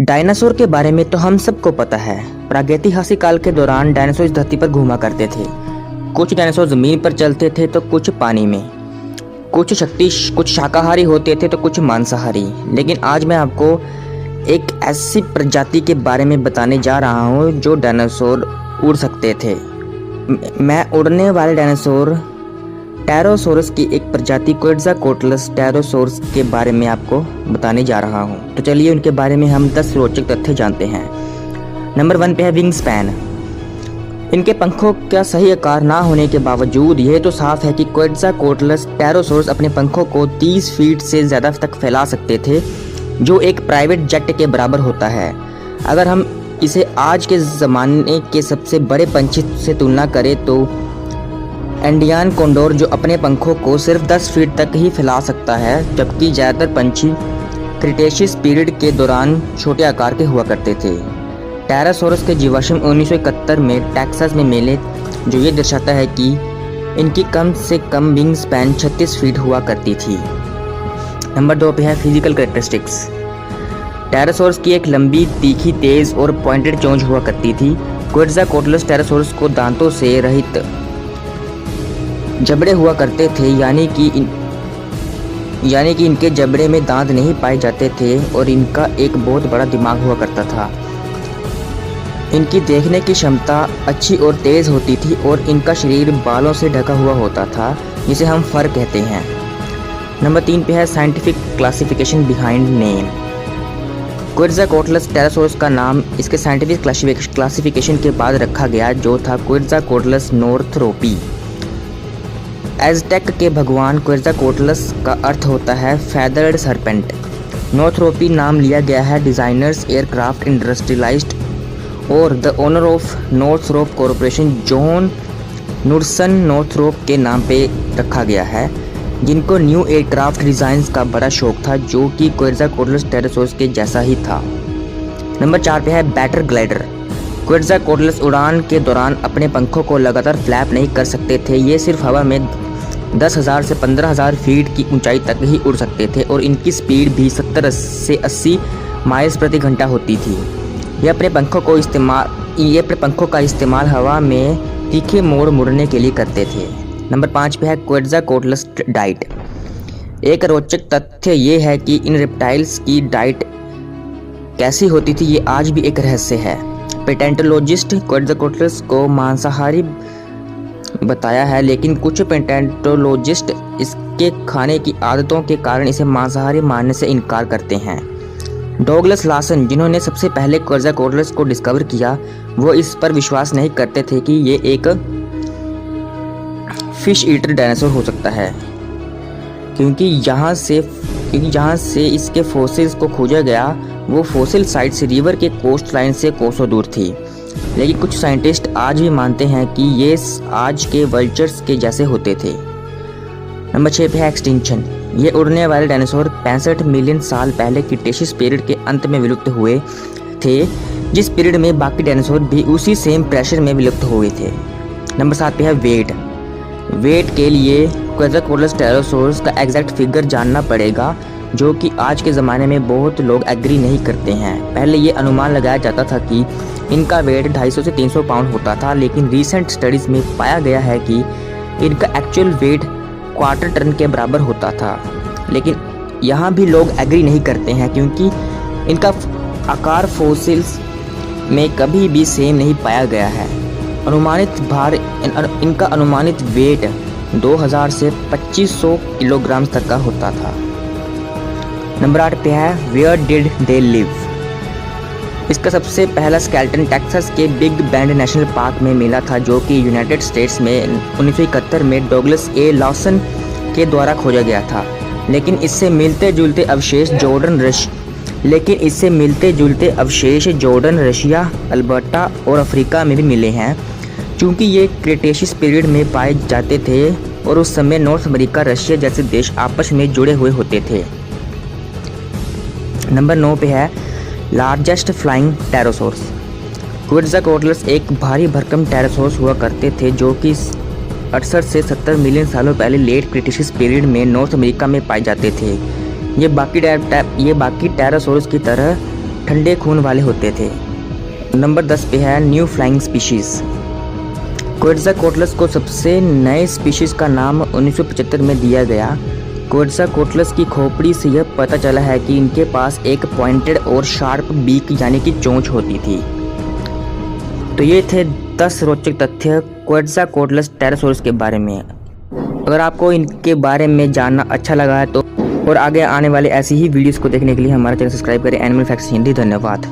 Dinosaur के बारे में तो हम सबको पता है। प्रागैतिहासिक काल के दौरान डायनासोर इस धरती पर घूमा करते थे। कुछ डायनासोर जमीन पर चलते थे तो कुछ पानी में, कुछ शाकाहारी होते थे तो कुछ मांसाहारी। लेकिन आज मैं आपको एक ऐसी प्रजाति के बारे में बताने जा रहा हूँ जो डायनासोर उड़ सकते थे। मैं उड़ने वाले डायनासोर टेरोसोरस की एक प्रजाति क्वेट्ज़ाकोटलस टेरोसोरस के बारे में आपको बताने जा रहा हूँ। तो चलिए उनके बारे में हम 10 रोचक तथ्य जानते हैं। नंबर 1 पे है विंग स्पैन। इनके पंखों का सही आकार ना होने के बावजूद यह तो साफ है कि क्वेट्ज़ाकोटलस टेरोसोरस अपने पंखों को 30 फीट से ज़्यादा तक फैला सकते थे, जो एक प्राइवेट जेट के बराबर होता है। अगर हम इसे आज के ज़माने के सबसे बड़े पंछी से तुलना करें तो इंडियन कोंडोर, जो अपने पंखों को सिर्फ 10 फीट तक ही फैला सकता है, जबकि ज़्यादातर पंछी क्रिटेशियस पीरियड के दौरान छोटे आकार के हुआ करते थे। टेरोसोरस के जीवाश्म 1971 में टेक्सास में मिले, जो ये दर्शाता है कि इनकी कम से कम विंग स्पैन 36 फीट हुआ करती थी। नंबर 2 पे है फिजिकल कैरेक्टरिस्टिक्स। टेरोसोरस की एक लंबी, तीखी, तेज और पॉइंटेड चोंच हुआ करती थी। क्वेट्ज़ाकोटलस टेरोसोरस को दांतों से रहित जबड़े हुआ करते थे, यानी कि इनके जबड़े में दांत नहीं पाए जाते थे और इनका एक बहुत बड़ा दिमाग हुआ करता था। इनकी देखने की क्षमता अच्छी और तेज होती थी और इनका शरीर बालों से ढका हुआ होता था, जिसे हम फर कहते हैं। नंबर 3 पे है साइंटिफिक क्लासिफिकेशन बिहाइंड नेम। क्वेट्ज़ाकोटलस टेरोसोरस का नाम इसके साइंटिफिक क्लासिफिकेशन के बाद रखा गया, जो था क्वेट्ज़ाकोटलस नॉर्थरोपी। एज़टेक के भगवान क्वेट्ज़ाकोटलस का अर्थ होता है फेदर्ड सरपेंट। नॉर्थरोपी नाम लिया गया है डिज़ाइनर्स एयरक्राफ्ट इंडस्ट्रियलिस्ट और the owner of Northrop corporation John Knudsen Northrop के नाम पे रखा गया है, जिनको न्यू एयरक्राफ्ट डिज़ाइंस का बड़ा शौक था, जो कि क्वेट्ज़ाकोटलस टेरोसोरस के जैसा ही था। नंबर 4 पे है बैटर ग्लाइडर। क्वेट्ज़ाकोटलस उड़ान के दौरान अपने पंखों को लगातार फ्लैप नहीं कर सकते थे। ये सिर्फ हवा में 10,000 से 15,000 फीट की ऊंचाई तक ही उड़ सकते थे और इनकी स्पीड भी 70 से 80 माइल्स प्रति घंटा होती थी। ये अपने पंखों का इस्तेमाल हवा में तीखे मोड़ मुड़ने के लिए करते थे। नंबर 5 पे है क्वेट्ज़ाकोटलस डाइट। एक रोचक तथ्य ये है कि इन रेप्टाइल्स की डाइट कैसी होती थी, ये आज भी एक रहस्य है। पेटेंटोलॉजिस्ट क्वेट्ज़ाकोटलस को मांसाहारी बताया है, लेकिन कुछ पेटेंटोलॉजिस्ट इसके खाने की आदतों के कारण इसे मांसाहारी मानने से इनकार करते हैं। डॉगलस लासन, जिन्होंने सबसे पहले क्वेट्ज़ाकोटलस को डिस्कवर किया, वो इस पर विश्वास नहीं करते थे कि ये एक फिश ईटर डायनासोर हो सकता है, क्योंकि जहाँ से इसके फॉसिल्स को खोजा गया वो फॉसिल साइट्स रिवर के कोस्ट लाइन से कोसों दूर थी। लेकिन कुछ साइंटिस्ट आज भी मानते हैं कि ये आज के वल्चर्स के जैसे होते थे। नंबर 6 पे है एक्सटिंक्शन। ये उड़ने वाले डायनासोर 65 मिलियन साल पहले क्रिटेशियस पीरियड के अंत में विलुप्त हुए थे, जिस पीरियड में बाकी डायनासोर भी उसी सेम प्रेशर में विलुप्त हुए थे। नंबर 7 पे है वेट के लिए क्वेट्ज़ाकोटलस टेरोसोरस का एग्जैक्ट फिगर जानना पड़ेगा, जो कि आज के ज़माने में बहुत लोग एग्री नहीं करते हैं। पहले ये अनुमान लगाया जाता था कि इनका वेट 250 से 300 पाउंड होता था, लेकिन रीसेंट स्टडीज़ में पाया गया है कि इनका एक्चुअल वेट 1/4 टन के बराबर होता था। लेकिन यहाँ भी लोग एग्री नहीं करते हैं, क्योंकि इनका आकार फॉसिल्स में कभी भी सेम नहीं पाया गया है। इनका अनुमानित वेट 2000 से 2500 किलोग्राम तक का होता था। नंबर 8 पे है वेयर डिड दे लिव। इसका सबसे पहला स्केलेटन टेक्सास के बिग बेंड नेशनल पार्क में मिला था, जो कि यूनाइटेड स्टेट्स में 1971 में डॉगलस ए लॉसन के द्वारा खोजा गया था। लेकिन इससे मिलते जुलते अवशेष जॉर्डन, रशिया, अल्बर्टा और अफ्रीका में भी मिले हैं। चूँकि ये क्रिटेशियस पीरियड में पाए जाते थे और उस समय नॉर्थ अमेरिका, रशिया जैसे देश आपस में जुड़े हुए होते थे। नंबर 9 पे है लार्जेस्ट फ्लाइंग टेरोसोरस। क्वेट्ज़ाकोटलस एक भारी भरकम टेरोसोरस हुआ करते थे, जो कि 68 से 70 मिलियन सालों पहले लेट क्रिटेशियस पीरियड में नॉर्थ अमेरिका में पाए जाते थे। ये बाकी टेरोसोरस की तरह ठंडे खून वाले होते थे। नंबर 10 पे है न्यू फ्लाइंग स्पीशीज़। क्वेट्ज़ाकोटलस को सबसे नए स्पीशीज़ का नाम 1975 में दिया गया। क्वेट्ज़ाकोटलस की खोपड़ी से यह पता चला है कि इनके पास एक पॉइंटेड और शार्प बीक यानी कि चोंच होती थी। तो ये थे 10 रोचक तथ्य क्वेट्ज़ाकोटलस टेरासोरस के बारे में। अगर आपको इनके बारे में जानना अच्छा लगा है तो और आगे आने वाले ऐसी ही वीडियोस को देखने के लिए हमारा चैनल सब्सक्राइब करें एनिमल फैक्ट्स हिंदी। धन्यवाद।